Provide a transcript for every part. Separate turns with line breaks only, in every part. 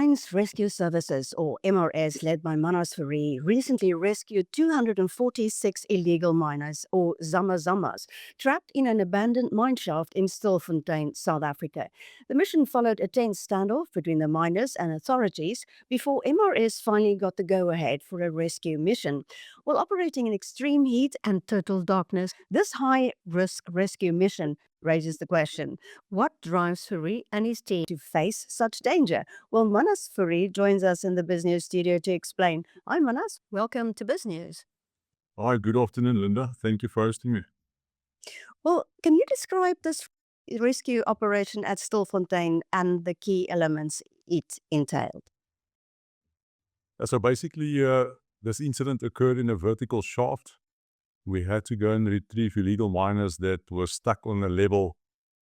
Mines Rescue Services, or MRS, led by Mannas Fourie, recently rescued 246 illegal miners, or zama-zamas, trapped in an abandoned mine shaft in Stilfontein, South Africa. The mission followed a tense standoff between the miners and authorities before MRS finally got the go-ahead for a rescue mission. While operating in extreme heat and total darkness, this high-risk rescue mission raises the question: what drives Fourie and his team to face such danger? Well, Mannas Fourie joins us in the Business studio to explain. Hi, Mannas. Welcome to Business.
Hi, good afternoon, Linda. Thank you for hosting me.
Well, can you describe this rescue operation at Stilfontein and the key elements it entailed?
So basically, this incident occurred in a vertical shaft. We had to go and retrieve illegal miners that were stuck on a level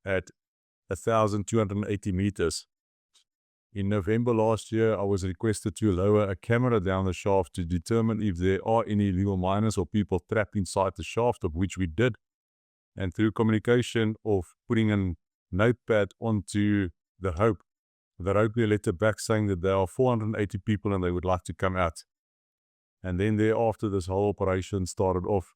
at 1,280 meters. In November last year, I was requested to lower a camera down the shaft to determine if there are any illegal miners or people trapped inside the shaft, of which we did. And through communication of putting a notepad onto the rope wrote me a letter back saying that there are 480 people and they would like to come out. And then thereafter, this whole operation started off.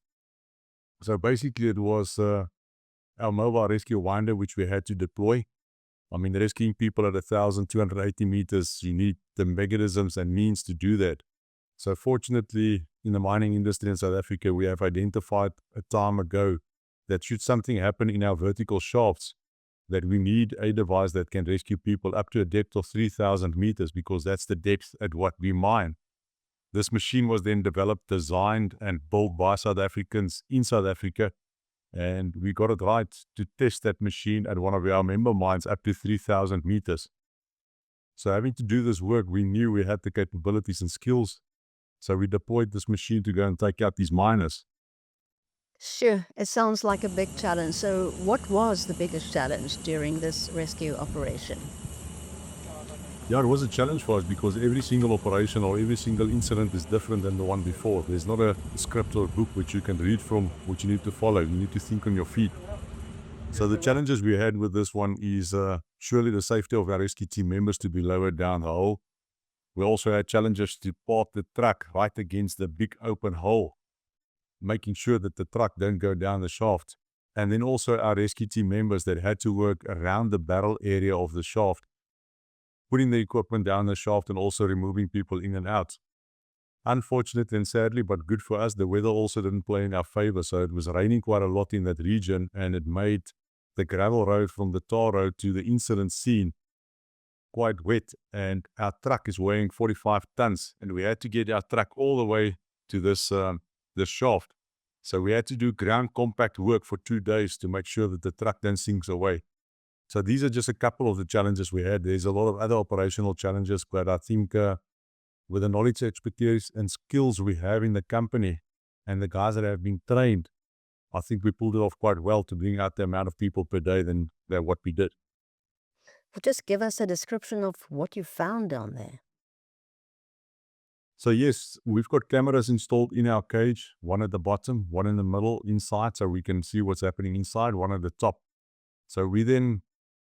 So basically, it was our mobile rescue winder, which we had to deploy. I mean, rescuing people at 1,280 meters, you need the mechanisms and means to do that. So fortunately, in the mining industry in South Africa, we have identified a time ago that should something happen in our vertical shafts, that we need a device that can rescue people up to a depth of 3,000 meters, because that's the depth at what we mine. This machine was then developed, designed, and built by South Africans in South Africa, and we got it right to test that machine at one of our member mines up to 3,000 meters. So having to do this work, we knew we had the capabilities and skills. So we deployed this machine to go and take out these miners.
Sure, it sounds like a big challenge. So, what was the biggest challenge during this rescue operation?
Yeah, it was a challenge for us because every single operation or every single incident is different than the one before. There's not a script or a book which you can read from, which you need to follow. You need to think on your feet. So the challenges we had with this one is surely the safety of our rescue team members to be lowered down the hole. We also had challenges to park the truck right against the big open hole, making sure that the truck don't go down the shaft. And then also our rescue team members that had to work around the barrel area of the shaft, putting the equipment down the shaft and also removing people in and out. Unfortunately and sadly, but good for us, the weather also didn't play in our favor. So it was raining quite a lot in that region, and it made the gravel road from the tar road to the incident scene quite wet. And our truck is weighing 45 tons, and we had to get our truck all the way to this shaft. So we had to do ground compact work for 2 days to make sure that the truck then sinks away. So these are just a couple of the challenges we had. There's a lot of other operational challenges, but I think with the knowledge, expertise, and skills we have in the company and the guys that have been trained, I think we pulled it off quite well to bring out the amount of people per day than what we did.
Well, just give us a description of what you found down there.
So yes, we've got cameras installed in our cage, one at the bottom, one in the middle inside, so we can see what's happening inside, one at the top. So we then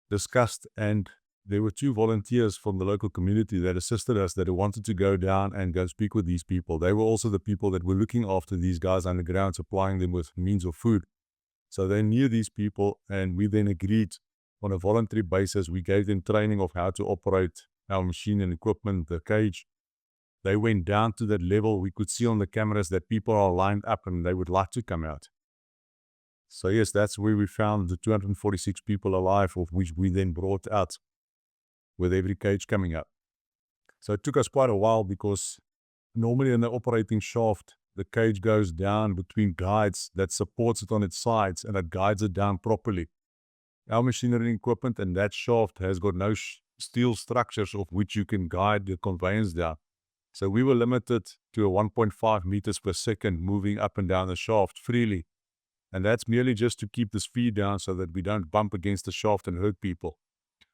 discussed, and there were 2 volunteers from the local community that assisted us that wanted to go down and go speak with these people. They were also the people that were looking after these guys underground, supplying them with means of food. So they knew these people, and we then agreed on a voluntary basis. We gave them training of how to operate our machine and equipment, the cage. They went down to that level. We could see on the cameras that people are lined up and they would like to come out. So yes, that's where we found the 246 people alive, of which we then brought out with every cage coming up. So it took us quite a while, because normally in the operating shaft, the cage goes down between guides that supports it on its sides, and it guides it down properly. Our machinery and equipment and that shaft has got no steel structures of which you can guide the conveyance down. So we were limited to a 1.5 meters per second moving up and down the shaft freely. And that's merely just to keep the speed down so that we don't bump against the shaft and hurt people.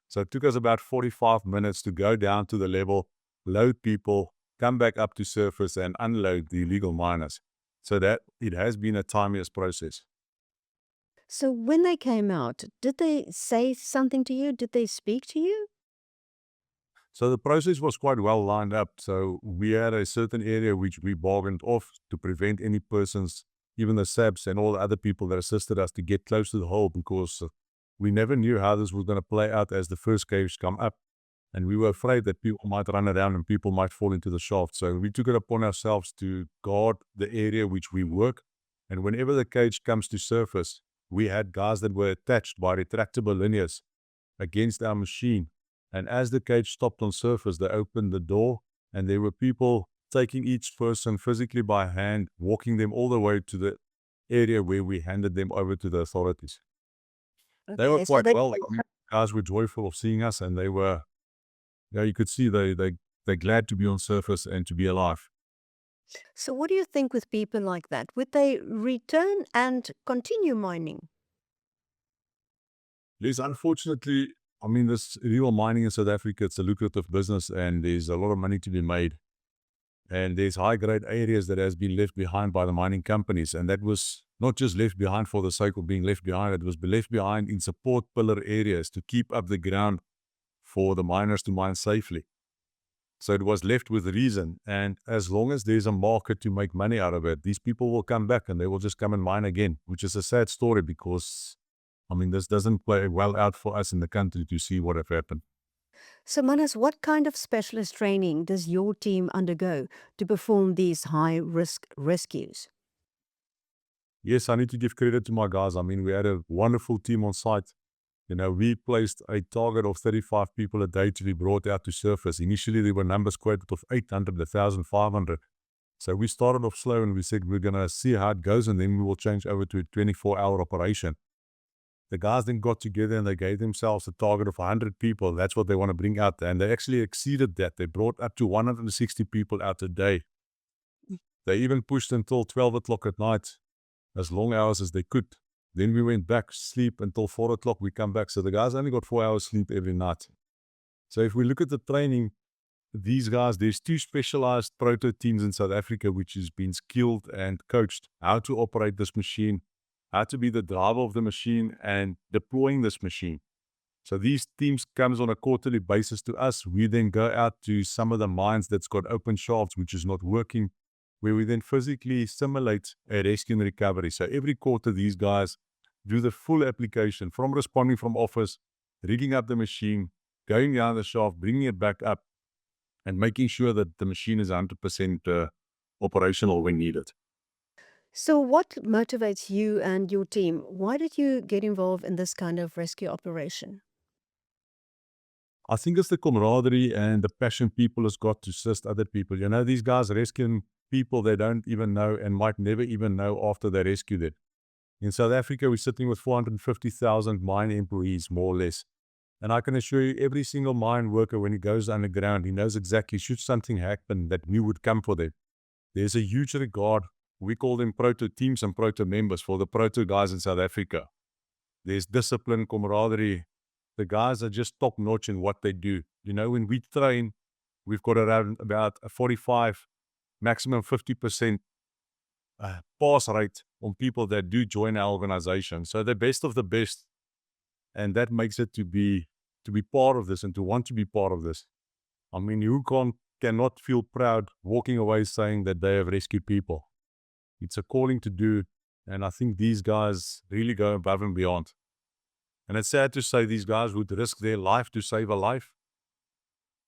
So it took us about 45 minutes to go down to the level, load people, come back up to surface and unload the illegal miners. So that it has been a tedious process.
So, when they came out, did they say something to you? Did they speak to you?
So the process was quite well lined up. So we had a certain area which we bargained off to prevent any persons, even the SABs and all the other people that assisted us, to get close to the hole, because we never knew how this was going to play out as the first caves come up. And we were afraid that people might run around and people might fall into the shaft. So we took it upon ourselves to guard the area which we work. And whenever the cage comes to surface, we had guys that were attached by retractable linears against our machine. And as the cage stopped on surface, they opened the door, and there were people taking each person physically by hand, walking them all the way to the area where we handed them over to the authorities. They were
Okay, so
quite
they
well. Guys were joyful of seeing us, and they were, you could see they're glad to be on surface and to be alive.
So, what do you think with people like that? Would they return and continue mining?
Yes, unfortunately, I mean, this illegal mining in South Africa, it's a lucrative business, and there's a lot of money to be made. And there's high-grade areas that has been left behind by the mining companies. And that was not just left behind for the sake of being left behind. It was left behind in support pillar areas to keep up the ground for the miners to mine safely. So it was left with reason. And as long as there's a market to make money out of it, these people will come back and they will just come and mine again, which is a sad story because, I mean, this doesn't play well out for us in the country to see what have happened.
So, Mannas, what kind of specialist training does your team undergo to perform these high risk rescues?
Yes, I need to give credit to my guys. I mean, we had a wonderful team on site. You know, we placed a target of 35 people a day to be brought out to surface. Initially, there were numbers quoted of 800, 1,500. So we started off slow and we said, we're going to see how it goes, and then we will change over to a 24-hour operation. The guys then got together and they gave themselves a target of 100 people. That's what they want to bring out there. And they actually exceeded that. They brought up to 160 people out a day. They even pushed until 12 o'clock at night, as long hours as they could. Then we went back, sleep until 4 o'clock, we come back. So the guys only got 4 hours sleep every night. So if we look at the training, these guys, there's two specialized proto teams in South Africa which has been skilled and coached how to operate this machine, how to be the driver of the machine and deploying this machine. So these teams comes on a quarterly basis to us. We then go out to some of the mines that's got open shafts which is not working, where we then physically simulate a rescue and recovery. So every quarter, these guys do the full application from responding from office, rigging up the machine, going down the shaft, bringing it back up, and making sure that the machine is 100% operational when needed.
So, what motivates you and your team? Why did you get involved in this kind of rescue operation?
I think it's the camaraderie and the passion people has got to assist other people. You know, these guys rescuing people they don't even know and might never even know after they rescue them. In South Africa, we're sitting with 450,000 mine employees, more or less. And I can assure you, every single mine worker, when he goes underground, he knows exactly, should something happen, that we would come for them. There's a huge regard. We call them proto teams and proto members for the proto guys in South Africa. There's discipline, camaraderie. The guys are just top notch in what they do. You know, when we train, we've got around about a 45, maximum 50% pass rate on people that do join our organization. So the best of the best. And that makes it to be part of this and to want to be part of this. I mean, who cannot feel proud walking away saying that they have rescued people? It's a calling to do. And I think these guys really go above and beyond. And it's sad to say these guys would risk their life to save a life.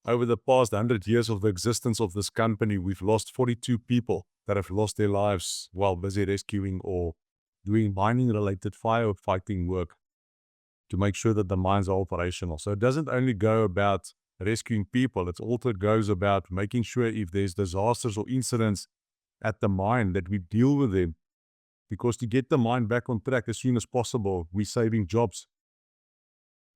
Over the past 100 years of the existence of this company, we've lost 42 people that have lost their lives while busy rescuing or doing mining-related firefighting work to make sure that the mines are operational. So it doesn't only go about rescuing people, it also goes about making sure if there's disasters or incidents at the mine that we deal with them. Because to get the mine back on track as soon as possible, we're saving jobs.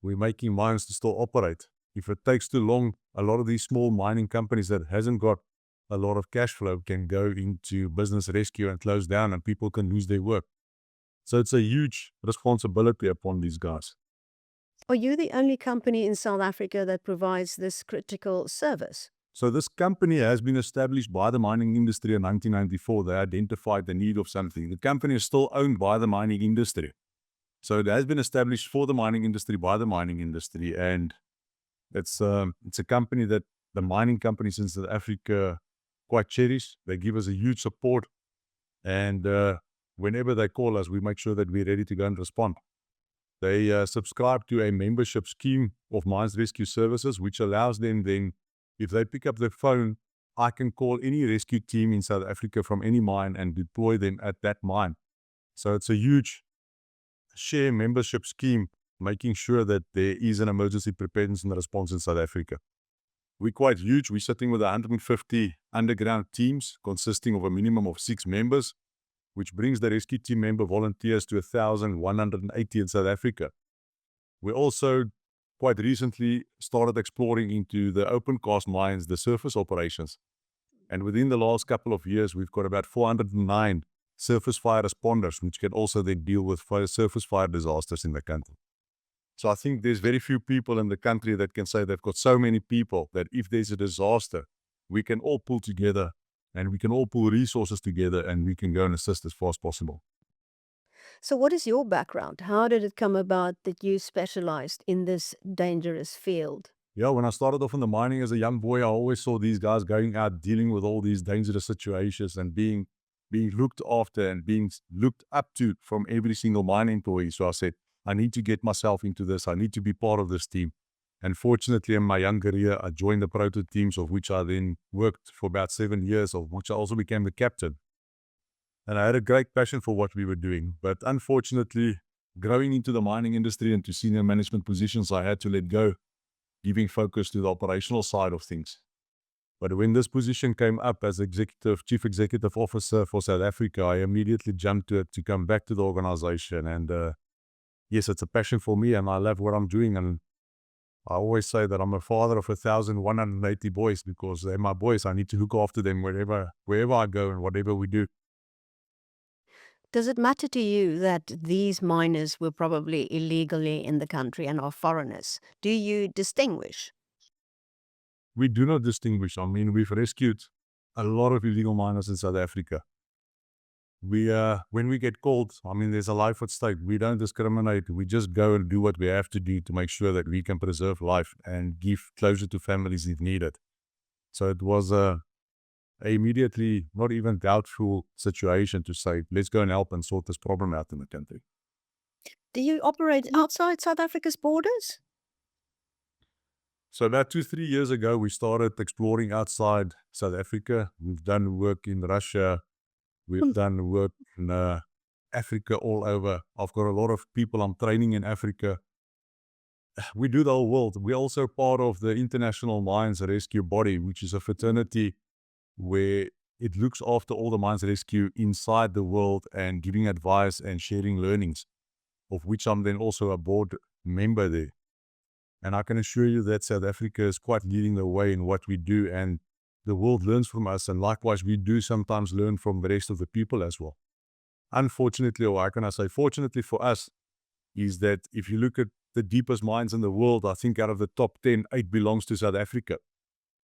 We're making mines to still operate. If it takes too long, a lot of these small mining companies that hasn't got a lot of cash flow can go into business rescue and close down and people can lose their work. So it's a huge responsibility upon these guys.
Are you the only company in South Africa that provides this critical service?
So this company has been established by the mining industry in 1994. They identified the need of something. The company is still owned by the mining industry. So it has been established for the mining industry by the mining industry. And It's a company that the mining companies in South Africa quite cherish. They give us a huge support, and whenever they call us, we make sure that we're ready to go and respond. They subscribe to a membership scheme of Mines Rescue Services, which allows them then, if they pick up the phone, I can call any rescue team in South Africa from any mine and deploy them at that mine. So it's a huge share membership scheme, making sure that there is an emergency preparedness and response in South Africa. We're quite huge. We're sitting with 150 underground teams consisting of a minimum of 6 members, which brings the rescue team member volunteers to 1,180 in South Africa. We also quite recently started exploring into the open cast mines, the surface operations. And within the last couple of years, we've got about 409 surface fire responders, which can also then deal with surface fire disasters in the country. So I think there's very few people in the country that can say they've got so many people that if there's a disaster, we can all pull together and we can all pull resources together and we can go and assist as far as possible.
So, what is your background? How did it come about that you specialized in this dangerous field?
Yeah, when I started off in the mining as a young boy, I always saw these guys going out dealing with all these dangerous situations and being looked after and being looked up to from every single mine employee. So I said, I need to get myself into this. I need to be part of this team. And fortunately, in my young career, I joined the proto teams, of which I then worked for about 7 years, of which I also became the captain. And I had a great passion for what we were doing. But unfortunately, growing into the mining industry and to senior management positions, I had to let go, giving focus to the operational side of things. But when this position came up as chief executive officer for South Africa, I immediately jumped to it to come back to the organization. And yes, it's a passion for me and I love what I'm doing. And I always say that I'm a father of 1,180 boys because they're my boys. I need to look after them wherever I go and whatever we do.
Does it matter to you that these miners were probably illegally in the country and are foreigners? Do you distinguish?
We do not distinguish. I mean, we've rescued a lot of illegal miners in South Africa. When we get called, I mean, there's a life at stake. We don't discriminate. We just go and do what we have to do to make sure that we can preserve life and give closure to families if needed. So it was a immediately not even doubtful situation to say, let's go and help and sort this problem out in the country.
Do you operate outside South Africa's borders?
So about 2-3 years ago, we started exploring outside South Africa. We've done work in Russia. We've done work in Africa all over. I've got a lot of people I'm training in Africa. We do the whole world. We're also part of the International Mines Rescue Body, which is a fraternity where it looks after all the mines rescue inside the world and giving advice and sharing learnings, of which I'm then also a board member there. And I can assure you that South Africa is quite leading the way in what we do, and the world learns from us, and likewise we do sometimes learn from the rest of the people as well. Unfortunately, or how can I say fortunately for us, is that if you look at the deepest mines in the world, I think out of the top 10, 8 belongs to South Africa.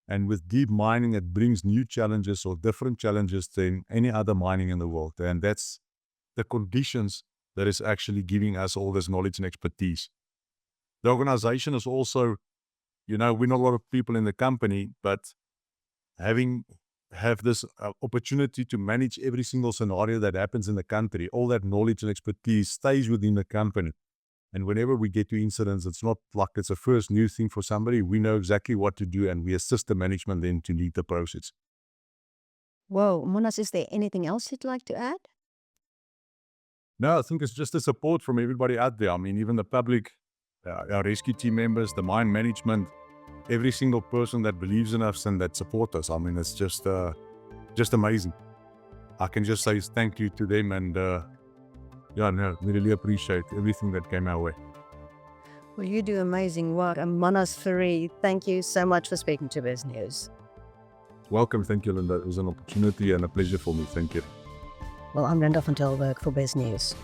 And with deep mining, it brings new challenges or different challenges than any other mining in the world. And that's the conditions that is actually giving us all this knowledge and expertise. The organization is also, we're not a lot of people in the company, but have this opportunity to manage every single scenario that happens in the country. All that knowledge and expertise stays within the company. And whenever we get to incidents, it's not like it's a first new thing for somebody. We know exactly what to do, and we assist the management then to lead the process.
Whoa, Mannas, is there anything else you'd like to add?
No, I think it's just the support from everybody out there. I mean, even the public, our rescue team members, the mine management, every single person that believes in us and that supports us. I mean, it's just amazing. I can just say thank you to them, and we really appreciate everything that came our way.
Well, you do amazing work. And Mannas Fourie, thank you so much for speaking to Biz News.
Welcome. Thank you, Linda. It was an opportunity and a pleasure for me. Thank you.
Well, I'm Linda Fontaine for Biz News.